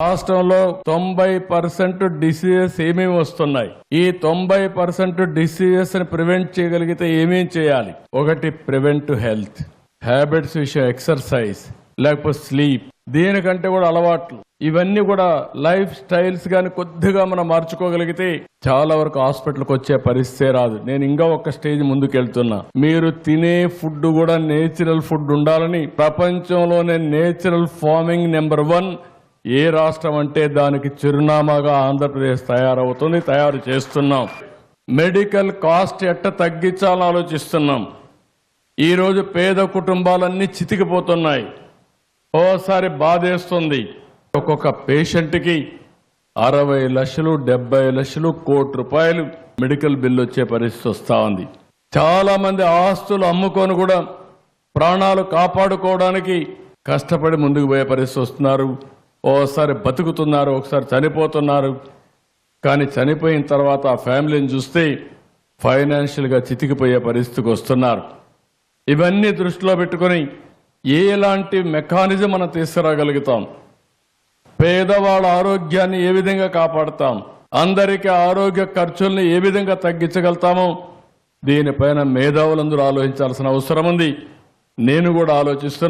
రాష్ట్రంలో 90% డిసీజెస్ ఏమేమి వస్తున్నాయి? ఈ 90% డిసీజెస్ ని ప్రివెంట్ చేయగలిగితే ఏమేం చేయాలి? ఒకటి ప్రివెంటివ్ హెల్త్, హ్యాబిట్స్ విషయం, ఎక్సర్సైజ్, లేకపోతే స్లీప్, దీనికంటే కూడా అలవాట్లు, ఇవన్నీ కూడా లైఫ్ స్టైల్స్ గాని కొద్దిగా మనం మార్చుకోగలిగితే చాలా వరకు హాస్పిటల్కి వచ్చే పరిస్థితే రాదు. నేను ఇంకా ఒక స్టేజ్ ముందుకు వెళ్తున్నా. మీరు తినే ఫుడ్ కూడా నేచురల్ ఫుడ్ ఉండాలని ప్రపంచంలోనే నేచురల్ ఫార్మింగ్ నెంబర్ 1 ఏ రాష్ట్రం అంటే దానికి చిరునామాగా ఆంధ్రప్రదేశ్ తయారు చేస్తున్నాం. మెడికల్ కాస్ట్ ఎట్ట తగ్గించాలని ఆలోచిస్తున్నాం. ఈరోజు పేద కుటుంబాలన్నీ చితికిపోతున్నాయి. ఓసారి బాధేస్తుంది. ఒక్కొక్క పేషెంట్కి 60 లక్షలు, 70 లక్షలు, ₹1,00,00,000 మెడికల్ బిల్లు వచ్చే పరిస్థితి వస్తూ ఉంది. చాలా మంది ఆస్తులు అమ్ముకొని కూడా ప్రాణాలు కాపాడుకోవడానికి కష్టపడి ముందుకు పోయే పరిస్థితి వస్తున్నారు. ఓసారి బతుకుతున్నారు, ఒకసారి చనిపోతున్నారు. కానీ చనిపోయిన తర్వాత ఆ ఫ్యామిలీని చూస్తే ఫైనాన్షియల్గా చితికిపోయే పరిస్థితికి వస్తున్నారు. ఇవన్నీ దృష్టిలో పెట్టుకొని ఎలాంటి మెకానిజం మనం తీసుకురాగలుగుతాం? పేదవాళ్ళ ఆరోగ్యాన్ని ఏ విధంగా కాపాడుతాం? అందరికీ ఆరోగ్య ఖర్చుల్ని ఏ విధంగా తగ్గించగలుగుతామో దీనిపైన మేధావులందరూ ఆలోచించాల్సిన అవసరం ఉంది. నేను కూడా ఆలోచిస్తున్నాను.